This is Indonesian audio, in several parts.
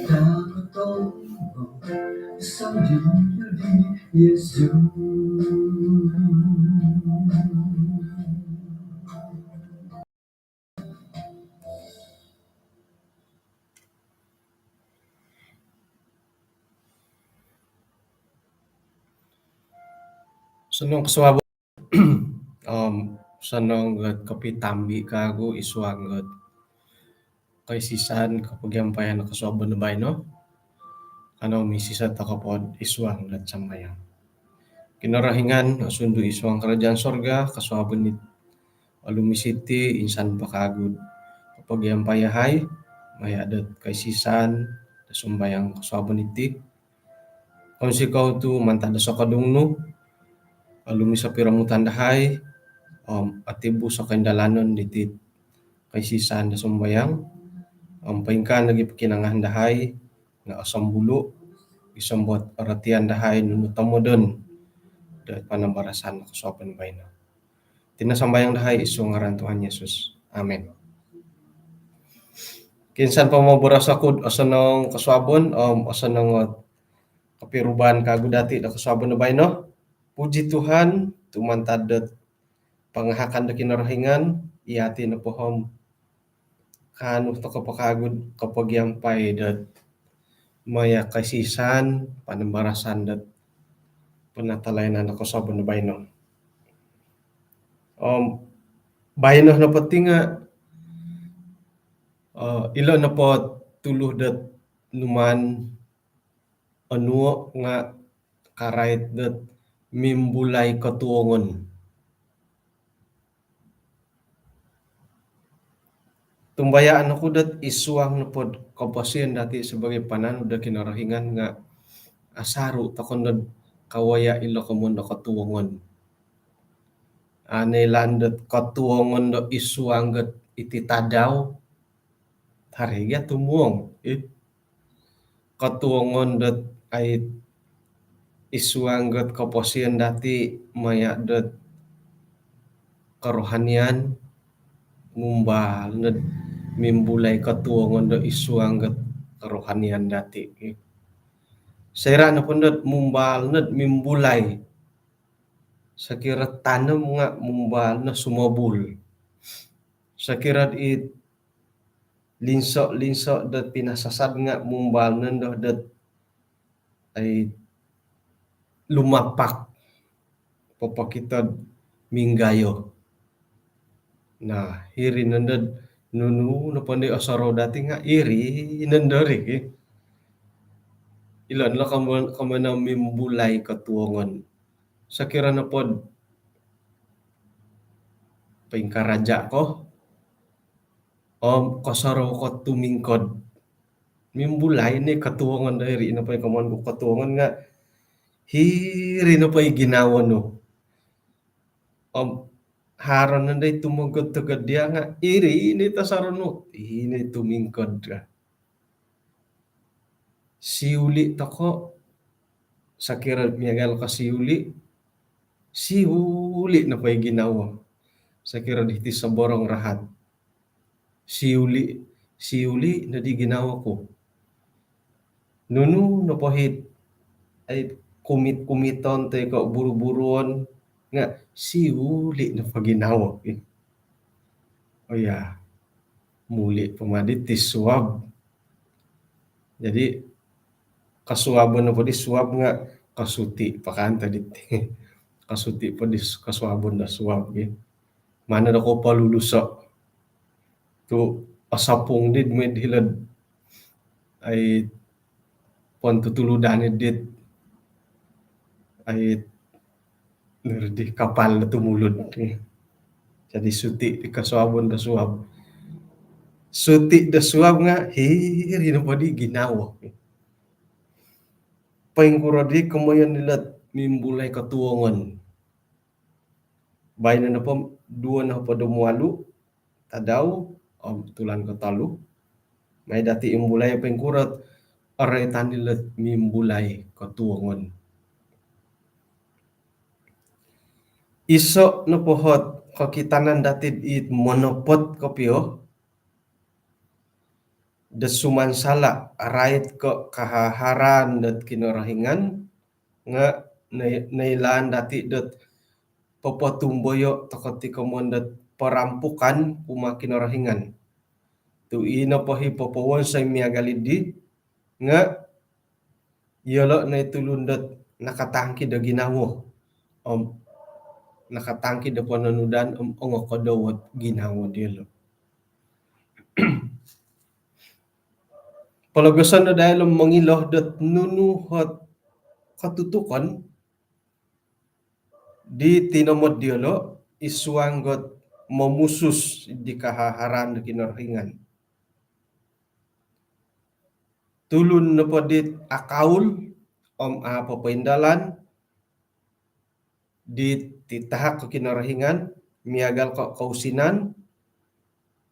Tama-tama sa Diyos, Yesu. Sunong kaswabo sanong kapi tambi kago iswangot kay sisan kapag yampayan nakaswabo na bay no? Ano misisa ta kapod iswang at samayang. Kinarahingan sundo iswang kerajaan sorga kaswabo ni alumisiti insan pakagud kapag yampayahay mayadat kay sisan sumbayang kaswabo niti kung sikaw tu mantada sa kadungno alumi sa piramutan dahay atibu sa kendalanon diti kay sisan da sumbayang paingkan lagi pakinangan dahay nga asam bulu isambot aratian dahay nunutamo don da panambarasan kasopan bayna tinasambayang dahay isu ngaran Tuhan Yesus amen. Kinsan pa mo buras ako asanong kaswabon asanong kapiruban kago dati da kaswabon na bayno puji Tuhan tumantadet pangahakan da kinarahingan iati na pohom kanu to kapakagod kapag yampay dat maya kasisan panambarasan dat panatalayan na kasabon na bayno. Bayno na pati nga ilo na po tuluh dat numan anuo nga karait dat mimbulay katuongon. Tumbayaan ako dat isuang na pod kapasyan dati sebagai panano da kinarahingan nga asaru takon kawaya ilo kamun da katuongon. Landet katuongon do isuangget iti tadaw hariga tumuong katuongon dat ay isuangget kapasyan dati maya dat karohanian ngumbal net mimbulay katuongon do isuangget karohanian dati sera na pundet mumbal net mimbulay sakira tanam nga mumbal na sumabul sakira it linso dat pinasasad nga mumbal nendo dat ay lumapak papakitad minggayo na hiri nendod nunu na pandi asaro dati nga iri nendori ilan la kamana mimbulay katuongon sakira na pod paingkaraja ko kasaro ko tumingkod mimbulay ni katuongon dahiri na pay kaman ko katuongon nga hiri na pay ginawa no haron nanday tumugod tugod dia nga iri ini tasarono ini tumingkod ka siuli tako sakira miyagal ka siuli na pay ginawa sakira diti sa borong rahat siuli na di ginawa ko nunu na pahit ay kumiton tay ka buru-buron nga siuli na paginawa muli pumadit ti suwab jadi kasuwabon na po di suwab nga kasuti pakanta diti kasuti po di kasuwabon na suwab mana na ko paluluso tu asapong did med hilad ay pantutuludan dit ay nerdi kapal na tumulod jadi suti di kasuwabon da suwab suti da suwab nga hiri na padi ginawa paingkuradi kamayan nila mimbulay katuongon bayan na po dua na po dumualu tadaw tulan ko talo may dati imbulay paingkurat aretan nila mimbulay katuongon iso na pohot kakitanan dati it monopot kopyo da sumansala rait ko kahaharan dat kinorahingan nga nailan dati dat papatumboyo takati kamon dat perampukan kuma kinorahingan tu ina pahi papawon sa miagalidi nga yolo na itulundat nakatangki da ginawo nakatangki da pananudan ongo kadawat ginawo dilo. Palagasan na dahil mangilah dat nunuhat katutukan di tinamod dilo iswanggot mamusus di kahaharan da kinarhingan. Tulun na padit akaul papaindalan di titahak ke kinarahingan miagal ka kausinan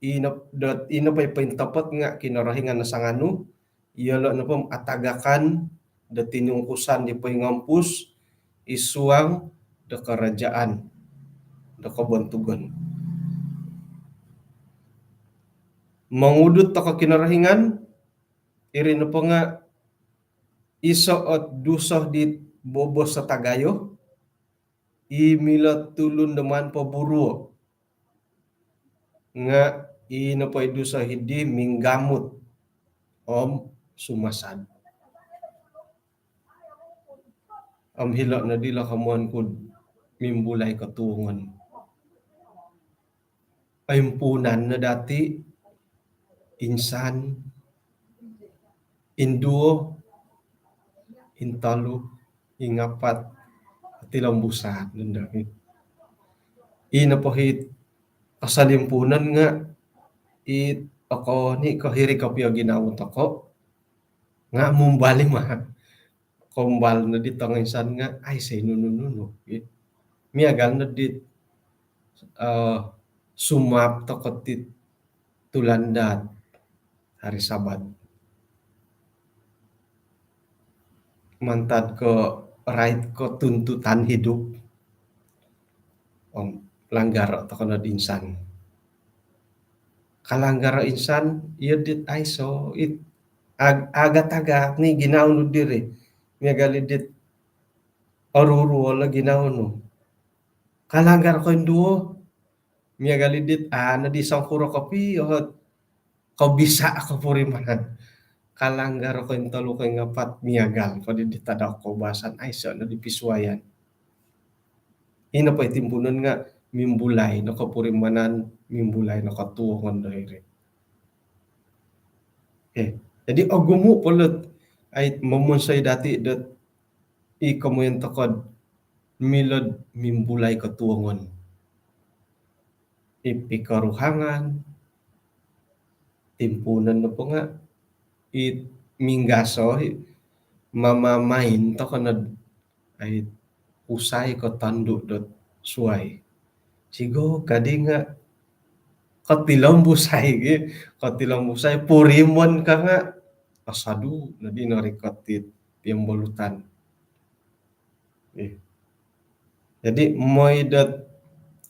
ina pay paintapat nga kinarahingan na sanganu iyala na pam atagakan da tinungkusan di paingampus isuang da kerajaan da kabantugan mangudut ta ka kinarahingan iri na pa nga iso at dusoh di bobos sa tagayo imila tulun naman paburo nga ina pa idu sa hidi minggamot sumasad hila na dila kamuan kud mimbulay katuungan aimpunan na dati insan induo intalu ingapat tilang busa nandami ina pahit kasalimpunan nga ako ni kahiri kapyo ginawot ako nga mumbali mah kombal na dit ang insan nga ay say nunununo miagal na dit sumap takotit tulandat hari Sabat mantad ko right ko tuntutan hidup langgar atau kana insan kalanggar insan iya dit aiso agak-agak ni ginaon diri miagali dit aruru wala ginaon no kalanggar ko induo miagali dit na di sangkuro kapi kau bisa ako purimanan kalanggar ko intalo ko ngapat miagal padi ditada ko basan aiso na dipisuayan ina pa itimpunan nga mimbulay no kapurimanan mimbulay no katuongan dahiri jadi agumu polet ay mamunsay dati dat ikamuyan takod milod mimbulay katuongan ipikaruhangan timpunan na po nga minggaso mamamain to kanad ay usay ko tando dot suay sigo kadi nga katilang busay purimon ka nga asadu na di narikatit piambolutan jadi moy dat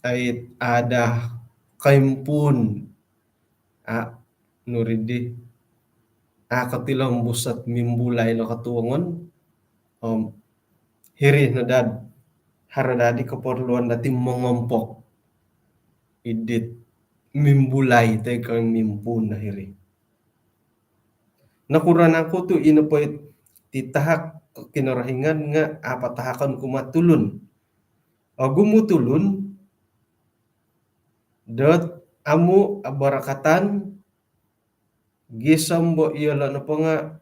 ay ada kaimpun nuridi katilang busat mimbulay no katuongon hiri na dad haradadi keperluan dati mengompok idit mimbulay tay kang mimpun na hiri nakuran ako tu inapait titahak kinarahingan nga apatahakan kumatulun gumutulun dot amu abarakatan gisambo iyala na pa nga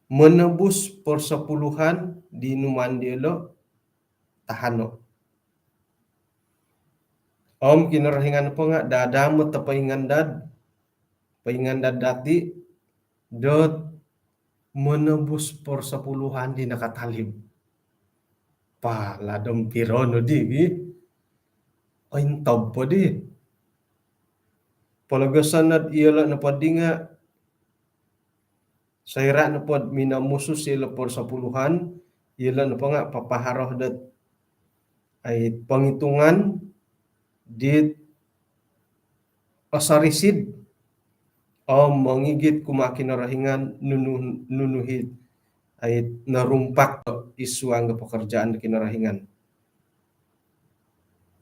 menebus persepuluhan di numandilo tahano kinarahingan pa nga dadamot ta paingandad dati dot menebus persepuluhan di nakatalib ladong pirono di intab po di palagasan at iyala na padinga sayra na pod minamusus sila persepuluhan iyala na pa nga papaharoh dat ay pangitungan dit Osarisid mangigit kumakinarahingan nunuhit ay narumpak isuang pekerjaan da kinarahingan.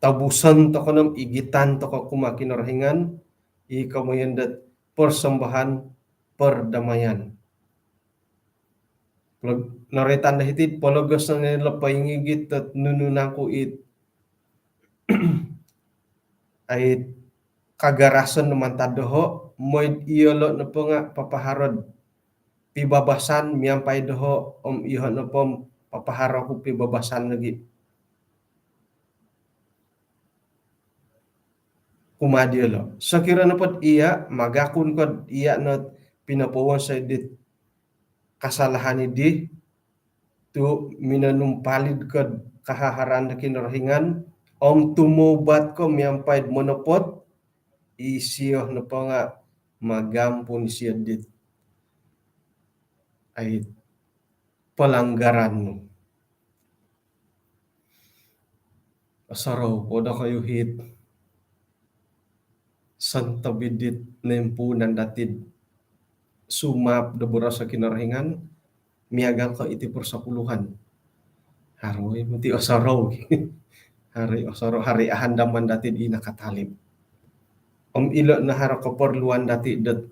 Tabusan to kanam igitan to kumakinarahingan ikamoyan dat persembahan perdamaian. Naretan da hitid pologas na nila paingigit at nununaku it ay kagarasan naman tadoho moid iyolo na po nga papaharod pibabasan miyampay doho iho na po papaharo ko pibabasan lagi kumadiyolo. So kira na po iya magakun ko iya na pinapuwan sa edit kasalahan idi tu minanumpalid ko kahaharan na kinarahingan tumubat ko miyampay monopod isiyo na po nga magampun siya dit ay pelanggaran mo. Asaraw po da kayo hit santabidit nempunan datid sumap da buras sa kinarahingan miagal ka iti persapuluhan. Haroy muti asaraw. Hari ahandaman datid inakatalib. Ilo na haro keperluan dati dat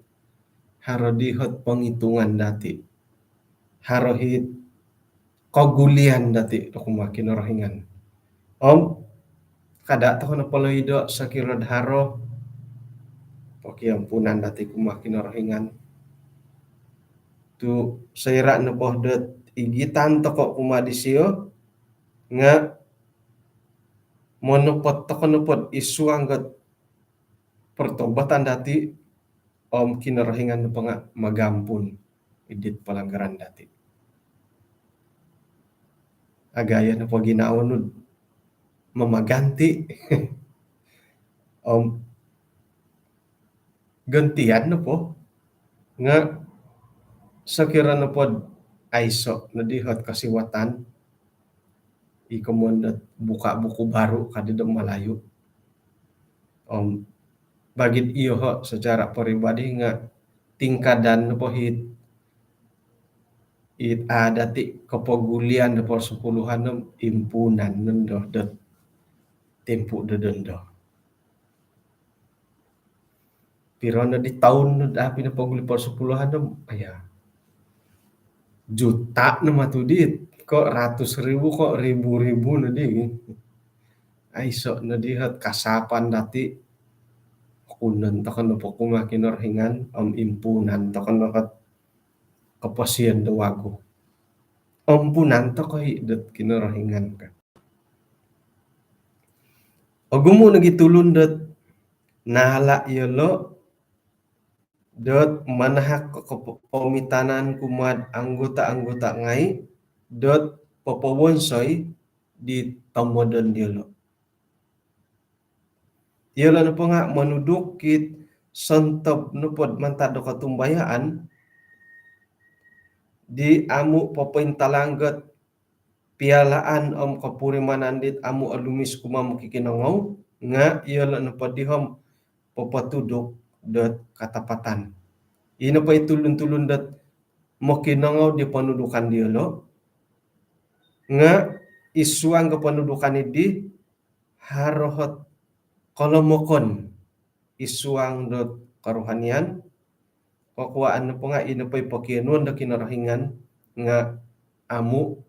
haro dihot penghitungan dati. Haro hit kagulian dati kumakin rahingan. Kada to na paloido sa kirad haro pakiampunan dati kumakin rahingan. Tu sayra na pohdet igitan to ko kumadisiyo nga monopot to konopot isuanggat pertobatan dati kinarahingan na pa nga magampun idit pelanggaran dati. Agaya na po ginaunod mamaganti gantian na po nga sakira na po aiso na dihot kasiwatan ikamondat buka buku baru kadidam malayo bagid iyo ho secara pribadi nga tingkadan na po hit dati kapagulian na po sepuluhan ng impunan nando dat tempo dadando. Pero na di taon na dapi na paguli po sepuluhan ng juta na matudit kok ratus ribu kok ribu-ribu na di ay so na dihat kasapan dati kunan takan na po kumakin rahingan impunan takan na kapasian dawago ampunan to kay dat kinarahingan ka agumo nagitulon dat nala yolo dot manahak pamitanan kumad anggota-anggota ngai dot papawonsoy di tamodan yolo yolo na po nga manudukit santab nupod mantado katumbayaan di amu papaintalanggat pialaan kapurimanandit amu alumis kumamukikinangaw nga yolo na padihom papatudok dot katapatan. Ino pa itulun-tulun dat makinangaw di panudukan di lo nga isuang kapanudukan di harohot kolomokon isuang dot karuhanian kakuaan na po nga ino pa ipakianuan da kinarahingan nga amu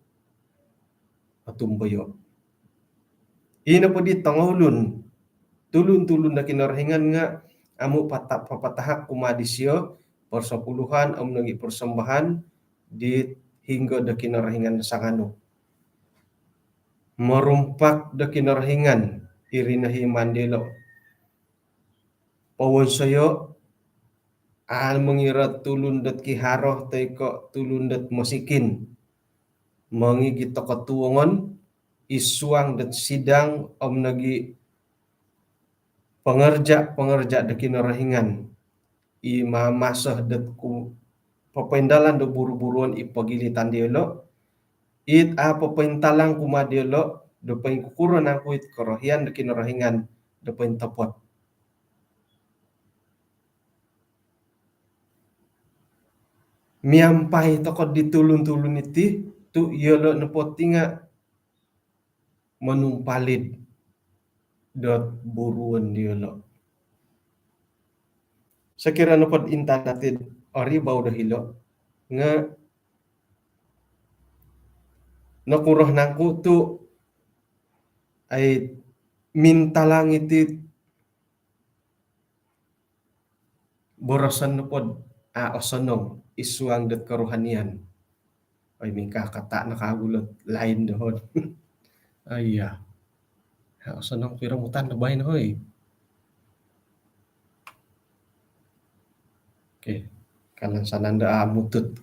atumbayo. Ino po di tangulun tulun-tulun na kinarahingan nga amu papatahak kumadisyo persapuluhan nagi persembahan di hingga da kinarahingan sa ngano marumpak da kinarahingan irinahi mandelo pawon sayo mengirat tulun dat kiharoh teko tulun dat masikin mangigit katuangon isuang dat sidang nagi pengerja da kinarahingan imamasah dat ku papaindalan do buru-buruan ipagilitan dielo papaintalang kumadielo do paingkukuran aku it korohian da kinarahingan do paintapot miampai toko ditulun-tulun iti tu iolo nepotinga manumpalid dot buruan diolo. Sekiranya pod intan natin ori bau dahilo nga nakuroh nangku tu ay minta langit iti borosan na pod osonong isuang dat karohanian. Ay mingka kata nakagulot lain doon. Ay osonong piramutan na bahay na hoy. Okay. Kalan sananda mutut